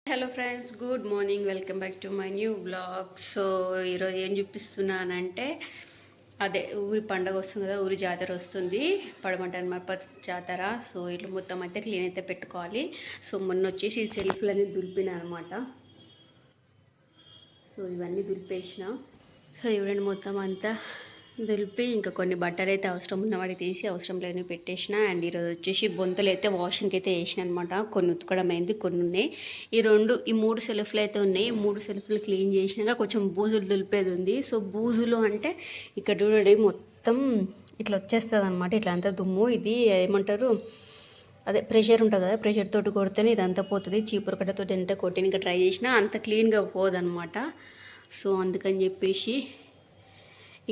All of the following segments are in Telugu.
Hello friends, good morning. Welcome back to my new blog. So ఈరోజు ఏం చూపిస్తున్నానంటే అదే ఊరి పండగ వస్తుంది కదా, ఊరి జాతర వస్తుంది, పడమంట మర్పత్ జాతర. సో ఇట్లా మొత్తం అయితే క్లీన్ అయితే పెట్టుకోవాలి. సో మొన్న వచ్చేసి సెల్ఫ్లు అనేది దులిపిన అనమాట. సో ఇవన్నీ దులిపేసిన. సో ఇవన్నీ మొత్తం అంతా దులిపి ఇంకా కొన్ని బట్టలు అయితే అవసరం ఉన్నవాడికి తీసి అవసరం లేని పెట్టేసిన. అండ్ ఈరోజు వచ్చేసి బొంతలు అయితే వాషింగ్కి అయితే వేసిన అనమాట. కొన్ని ఉతకడం అయింది, కొన్ని ఉన్నాయి. ఈ మూడు సెల్ఫ్లు అయితే ఉన్నాయి. మూడు సెల్ఫ్లు క్లీన్ చేసినాక కొంచెం బూజులు దులిపేది ఉంది. సో బూజులు అంటే ఇక్కడ చూడండి మొత్తం ఇట్లా వచ్చేస్తుంది అనమాట. ఇట్లా అంతా దుమ్ము. ఇది ఏమంటారు, అదే ప్రెషర్ ఉంటుంది కదా, ప్రెషర్ తోటి కొడితేనే ఇదంతా పోతుంది. చీపురు కట్టతో ఎంత కొట్టిన ఇంకా ట్రై చేసినా అంత క్లీన్గా పోదనమాట. సో అందుకని చెప్పేసి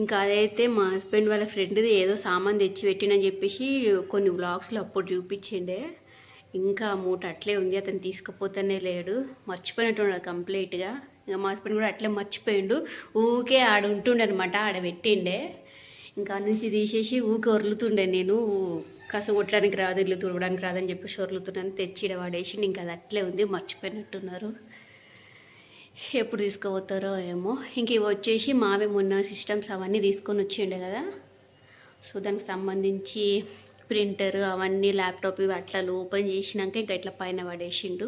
ఇంకా అదైతే మా హస్బెండ్ వాళ్ళ ఫ్రెండ్ది ఏదో సామాన్ తెచ్చి పెట్టినని చెప్పేసి కొన్ని బ్లాగ్స్లో అప్పుడు చూపించిండే. ఇంకా మూట అట్లే ఉంది, అతను తీసుకుపోతేనే లేడు, మర్చిపోయినట్టున్నాడు కంప్లీట్గా. ఇంకా మా హస్బెండ్ కూడా అట్లే మర్చిపోయిండు. ఊకే ఆడ ఉంటుండే అనమాట, ఆడ పెట్టిండే. ఇంకా నుంచి తీసేసి ఊకే వరులుతుండే. నేను కస కొట్టడానికి రాదు, ఇల్లు తుడవడానికి రాదని చెప్పేసి వరులుతున్నాను. తెచ్చి ఇడ వాడేసి ఇంకా అది అట్లే ఉంది, మర్చిపోయినట్టున్నారు. ఎప్పుడు తీసుకుపోతారో ఏమో. ఇంక ఇవి వచ్చేసి మావే మొన్న సిస్టమ్స్ అవన్నీ తీసుకొని వచ్చిండే కదా. సో దానికి సంబంధించి ప్రింటర్ అవన్నీ, ల్యాప్టాప్ ఇవి అట్లా ఓపెన్ చేసినాక ఇంకా ఇట్లా పైన పడేసిండు.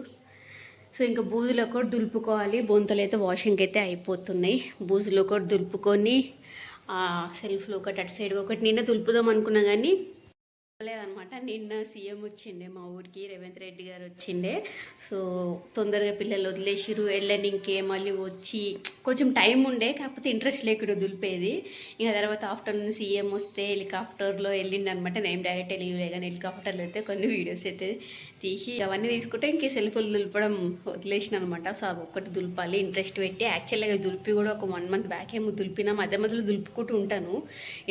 సో ఇంకా బూజులో కూడా దులుపుకోవాలి. బొంతలు అయితే వాషింగ్కి అయితే అయిపోతున్నాయి. బూజులో కూడా దులుపుకొని సెల్ఫ్లో ఒకటి అటు సైడ్ ఒకటి నిన్న దులుపుదాం అనుకున్నా కానీ లేదనమాట. నిన్న సీఎం వచ్చిండే మా ఊరికి, రేవంత్ రెడ్డి గారు వచ్చిండే. సో తొందరగా పిల్లలు వదిలేసిరు, వెళ్ళని ఇంకే మళ్ళీ వచ్చి కొంచెం టైం ఉండే, కాకపోతే ఇంట్రెస్ట్ లేకుండా దులిపేది. ఇంకా తర్వాత ఆఫ్టర్నూన్ సీఎం వస్తే హెలికాప్టర్లో వెళ్ళిండి అనమాట. నేను డైరెక్ట్ వెళ్ళలే కానీ హెలికాప్టర్లో అయితే కొన్ని వీడియోస్ అయితే తీసి అవన్నీ తీసుకుంటే ఇంకే సెల్ఫ్లు దులపడం వదిలేసిన అనమాట. సో అవి ఒక్కటి దులపాలి ఇంట్రెస్ట్ పెట్టి. యాక్చువల్గా దులిపి కూడా ఒక 1 month బ్యాక్ ఏమో దులిపినా, మధ్య మధ్యలో దులుపుకుంటూ ఉంటాను,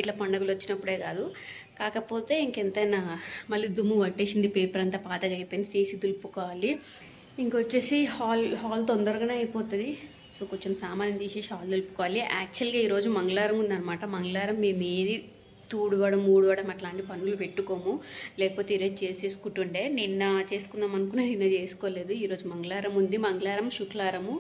ఇట్లా పండుగలు వచ్చినప్పుడే కాదు. కాకపోతే ఇంకెంతైనా మళ్ళీ దుమ్ము పట్టేసింది, పేపర్ అంతా పాతగా అయిపోయింది, తీసి దులుపుకోవాలి. ఇంకొచ్చేసి హాల్ తొందరగానే అయిపోతుంది. సో కొంచెం సామాన్ తీసేసి హాల్ దులుపుకోవాలి. యాక్చువల్గా ఈరోజు మంగళవారం ఉందన్నమాట. మంగళవారం మేము ఏది ఊడవడం అట్లాంటి పనులు పెట్టుకోము, లేకపోతే ఈరోజు చేసేసుకుంటుండే. నిన్న చేసుకుందాం అనుకున్నా, నిన్న చేసుకోలేదు. ఈరోజు మంగళవారం ఉంది. మంగళవారం శుక్రవారము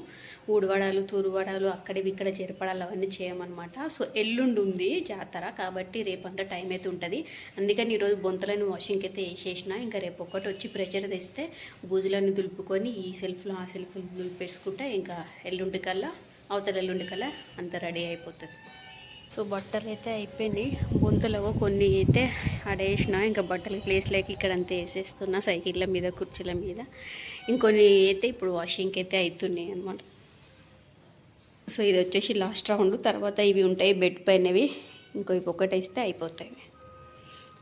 ఊడవడాలు తూరువడాలు అక్కడివి ఇక్కడ చేరపడాలు అవన్నీ చేయమన్నమాట. సో ఎల్లుండి ఉంది జాతర, కాబట్టి రేపంతా టైం అయితే ఉంటుంది. అందుకని ఈరోజు బొంతలను వాషింగ్కి అయితే వేసేసిన. ఇంకా రేపు ఒక్కటి వచ్చి ప్రెషర్ తెస్తే బూజులన్నీ దులుపుకొని ఈ సెల్ఫ్లో ఆ సెల్ఫ్లు దులిపేసుకుంటే ఇంకా ఎల్లుండి కల్లా ఎల్లుండి కల్లా అంతా రెడీ అయిపోతుంది. సో బట్టలు అయితే అయిపోయినాయి. బొంతలో కొన్ని అయితే ఆడేసిన. ఇంకా బట్టలు ప్లేస్లోకి ఇక్కడ అంతా వేసేస్తున్నా, సైకిళ్ళ మీద కుర్చీల మీద. ఇంకొన్ని అయితే ఇప్పుడు వాషింగ్కి అయితే అవుతున్నాయి అనమాట. సో ఇది వచ్చేసి లాస్ట్ రౌండ్. తర్వాత ఇవి ఉంటాయి బెడ్ పైనవి, ఇంకో ఇవి ఒకటి వేస్తే అయిపోతాయి.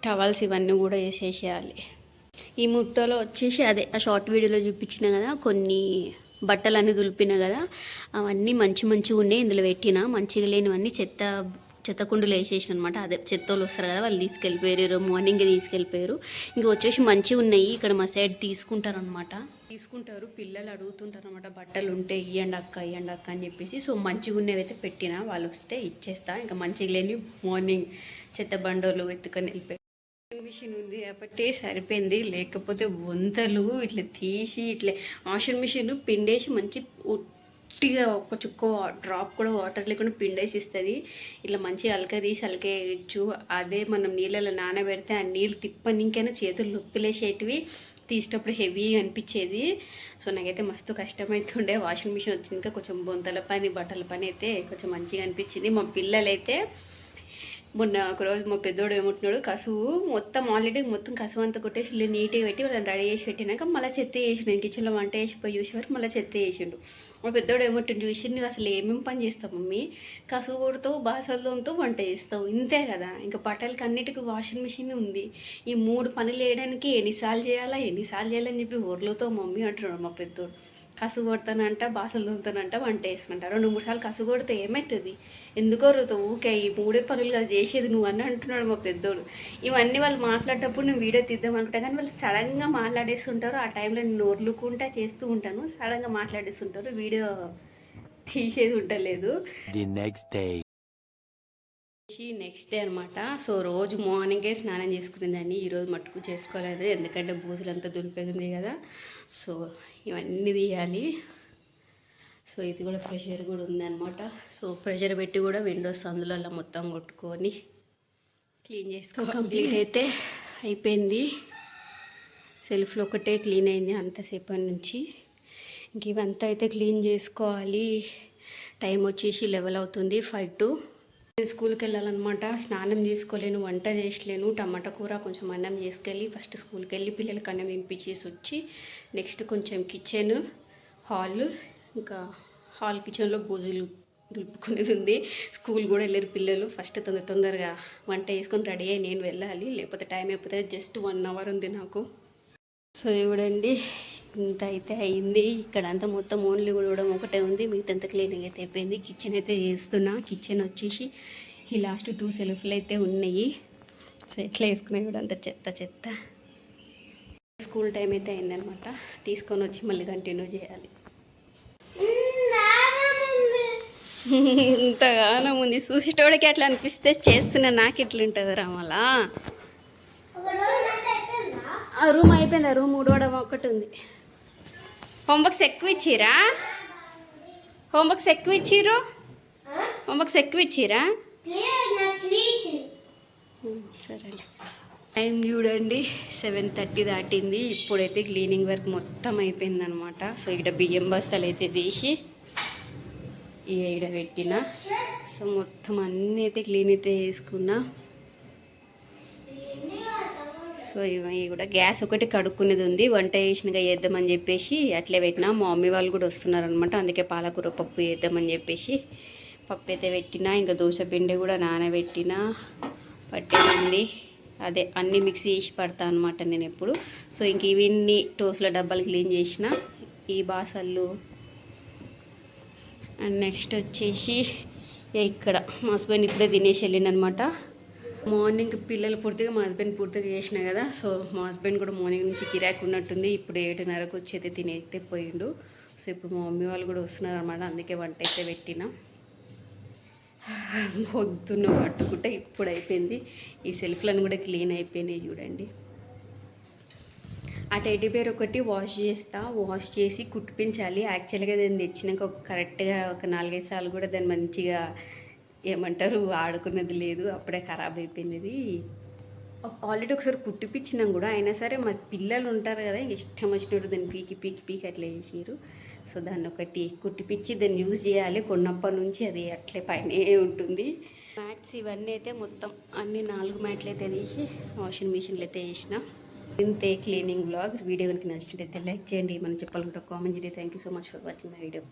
టవల్స్ ఇవన్నీ కూడా వేసేసేయాలి. ఈ ముట్టలో వచ్చేసి అదే ఆ షార్ట్ వీడియోలో చూపించిన కదా, కొన్ని బట్టలు అన్నీ దులిపిన కదా, అవన్నీ మంచిగా ఉన్నాయి. ఇందులో పెట్టిన మంచిగా లేనివన్నీ చెత్త కుండలు వేసేసిన అనమాట. అదే చెత్తలు వస్తారు కదా, వాళ్ళు తీసుకెళ్ళిపోయారు, మార్నింగే తీసుకెళ్ళిపోయారు. ఇంక వచ్చేసి మంచిగా ఉన్నాయి. ఇక్కడ మా సైడ్ తీసుకుంటారు, పిల్లలు అడుగుతుంటారు అనమాట, బట్టలు ఉంటే ఇవ్వండి అక్క అని చెప్పేసి. సో మంచిగా ఉన్నవి అయితే పెట్టిన, వాళ్ళు వస్తే ఇచ్చేస్తా. ఇంకా మంచిగా లేని మార్నింగ్ చెత్త బండోలు ఎత్తుకొని వెళ్ళిపోయి మిషన్ ఉంది కాబట్టి సరిపోయింది. లేకపోతే వంతలు ఇట్లా తీసి ఇట్లా వాషింగ్ మిషన్ పిండేసి మంచి ఉట్టిగా ఒక చుక్క డ్రాప్ కూడా వాటర్ లేకుండా పిండేసి ఇస్తుంది. ఇట్లా మంచిగా అలక తీసి అలకేయచ్చు. అదే మనం నీళ్ళలో నానబెడితే ఆ నీళ్ళు తిప్పనికైనా చేతులు నొప్పిలేసేటివి, తీసేటప్పుడు హెవీగా అనిపించేది. సో నాకైతే మస్తు కష్టమవుతుండే. వాషింగ్ మిషన్ వచ్చినాక కొంచెం బొంతల పని బట్టల పని అయితే కొంచెం మంచిగా అనిపించింది. మా పిల్లలైతే మొన్న ఒకరోజు మా పెద్దోడు ఏమంటున్నాడు, కసువు ఆల్రెడీ మొత్తం కసువు అంతా కొట్టేసి నీట్గా పెట్టి వాళ్ళని రెడీ చేసి పెట్టినాక మళ్ళీ చెత్త వేసిండు. కిచెన్లో వంట వేసిపోయి చూసేవారు మళ్ళీ చెత్త వేసిండు. మా పెద్దోడు ఏమంటుండు, చూసి నువ్వు అసలు ఏమేమి పని చేస్తావు మమ్మీ, కసువు కొడుతావు, బాసలతో వంట చేస్తావు, ఇంతే కదా, ఇంకా బట్టలకి అన్నిటికీ వాషింగ్ మిషన్ ఉంది, ఈ 3 పనులు వేయడానికి ఎన్నిసార్లు చేయాలని చెప్పి ఊర్లతో మమ్మీ అంటున్నాడు మా పెద్దోడు. కసుగు కొడతానంట, బాసలు తోముతానంట, వంట వేసుకుంటా. 2-3 సార్లు కసుగు కొడితే ఏమవుతుంది, ఎందుకో రుతావు, ఊకే ఈ 3 పనులు కదా చేసేది నువ్వు అని అంటున్నాడు మా పెద్దోడు. ఇవన్నీ వాళ్ళు మాట్లాడేటప్పుడు నేను వీడియో తీద్దాం అనుకుంటా, కానీ వాళ్ళు సడన్గా మాట్లాడేస్తుంటారు. ఆ టైంలో నేను నోర్లుకుంటా చేస్తూ ఉంటాను, సడన్గా మాట్లాడేస్తుంటారు, వీడియో తీసేది ఉండలేదు. నెక్స్ట్ డే అనమాట. సో రోజు మార్నింగే స్నానం చేసుకునేదాన్ని, ఈరోజు మట్టుకు చేసుకోలేదు ఎందుకంటే బూజులంతా దులిపేది కదా. సో ఇవన్నీ తీయాలి. సో ఇది కూడా ప్రెషర్ కూడా ఉందన్నమాట. సో ప్రెషర్ పెట్టి కూడా విండోస్ అందులో అలా మొత్తం కొట్టుకొని క్లీన్ చేసుకో. కంప్లీట్ అయితే అయిపోయింది. సెల్ఫ్లో ఒకటే క్లీన్ అయింది అంతసేపటి నుంచి. ఇంక ఇవంతా అయితే క్లీన్ చేసుకోవాలి. టైం వచ్చేసి 11 అవుతుంది, 5 to. నేను స్కూల్కి వెళ్ళాలన్నమాట. స్నానం చేసుకోలేను, వంట చేసలేను. టమాటా కూర కొంచెం అన్నం చేసుకెళ్ళి ఫస్ట్ స్కూల్కి వెళ్ళి పిల్లలకి అన్నం తినిపించేసి వచ్చి నెక్స్ట్ కొంచెం కిచెన్, హాల్, ఇంకా హాల్ కిచెన్లో బూజులు దులుపుకునేది ఉంది. స్కూల్ కూడా వెళ్ళారు పిల్లలు. ఫస్ట్ తొందరగా వంట చేసుకొని రెడీ అయ్యి నేను వెళ్ళాలి, లేకపోతే టైం అయిపోతుంది. జస్ట్ 1 hour ఉంది నాకు. సో చూడండి ఇంత అయితే అయింది. ఇక్కడ అంతా మొత్తం ఓన్లీ కూడా ఒకటే ఉంది, మిగతా క్లీనింగ్ అయితే అయిపోయింది. కిచెన్ అయితే చేస్తున్నా. కిచెన్ వచ్చేసి ఈ లాస్ట్ 2 సెల్ఫ్లు అయితే ఉన్నాయి. సో ఎట్లా వేసుకున్నాయి కూడా అంత చెత్త. స్కూల్ టైం అయితే అయిందనమాట. తీసుకొని వచ్చి మళ్ళీ కంటిన్యూ చేయాలి. ఇంతగానో ఉంది చూసేటోడికి అట్లా అనిపిస్తే చేస్తున్నా. నాకు ఎట్లుంటుంది రామలా. ఆ రూమ్ అయిపోయింది. ఆ రూమ్ ఊడవడం ఒక్కటి ఉంది. హోంవర్క్స్ ఎక్కువ ఇచ్చిరా? సరే టైం చూడండి 7:30 దాటింది. ఇప్పుడైతే క్లీనింగ్ వర్క్ మొత్తం అయిపోయింది అనమాట. సో ఇక్కడ బియ్యం బస్తాలు అయితే తీసి ఈడ పెట్టిన. సో మొత్తం అన్నీ అయితే క్లీన్ అయితే చేసుకున్నా. సో ఇవి కూడా గ్యాస్ ఒకటి కడుక్కునేది ఉంది. వంట చేసినగా చేద్దామని చెప్పేసి అట్లే పెట్టినా. మా మమ్మీ వాళ్ళు కూడా వస్తున్నారనమాట, అందుకే పాలకూర పప్పు చేద్దామని చెప్పేసి పప్పు అయితే పెట్టినా. ఇంకా దోశ పిండి కూడా నానబెట్టిన, పట్టేసింది. అదే అన్నీ మిక్సీ చేసి పడతా అనమాట నేను ఎప్పుడు. సో ఇంక ఇవన్నీ టోస్ల డబ్బాలు క్లీన్ చేసిన, ఈ బాసళ్ళు. అండ్ నెక్స్ట్ వచ్చేసి ఇక్కడ మా హస్బెండ్ ఇప్పుడే తినేసి వెళ్ళిందనమాట. మార్నింగ్ పిల్లలు పూర్తిగా మా హస్బెండ్ పూర్తిగా చేసిన కదా. సో మా హస్బెండ్ కూడా మార్నింగ్ నుంచి కిరాక్ ఉన్నట్టుంది. ఇప్పుడు 7:30కు వచ్చి అయితే తినేస్తే పోయిండు. సో ఇప్పుడు మా మమ్మీ వాళ్ళు కూడా వస్తున్నారు అనమాట, అందుకే వంట అయితే పెట్టిన. పొద్దున్న పట్టుకుంటే ఇప్పుడు అయిపోయింది. ఈ సెల్ఫ్లను కూడా క్లీన్ అయిపోయినాయి చూడండి. ఆ టెడ్డీ బేర్ ఒకటి వాష్ చేసి కుట్టిపించాలి. యాక్చువల్గా దాన్ని తెచ్చినాక కరెక్ట్గా ఒక 4-5 సార్లు కూడా దాన్ని మంచిగా ఏమంటారు ఆడుకున్నది లేదు, అప్పుడే ఖరాబ్ అయిపోయింది. ఆల్రెడీ ఒకసారి కుట్టిపించినాం కూడా, అయినా సరే మా పిల్లలు ఉంటారు కదా, ఇష్టం వచ్చినట్టు దాన్ని పీకి అట్లా చేసారు. సో దాన్ని ఒకటి కుట్టిపించి దాన్ని యూజ్ చేయాలి. కొన్నప్పటి నుంచి అది అట్లే పైనే ఉంటుంది. మ్యాట్స్ ఇవన్నీ అయితే మొత్తం అన్ని 4 మ్యాట్లు అయితే తీసి వాషింగ్ మిషన్లో అయితే వేసిన. ఇంతే క్లీనింగ్ వ్లాగ్. వీడియో కనుక నచ్చినట్లయితే లైక్ చేయండి, మనం చెప్పాలనుకుంటే కామెంట్ చేయండి. Thank you so much for watching my video.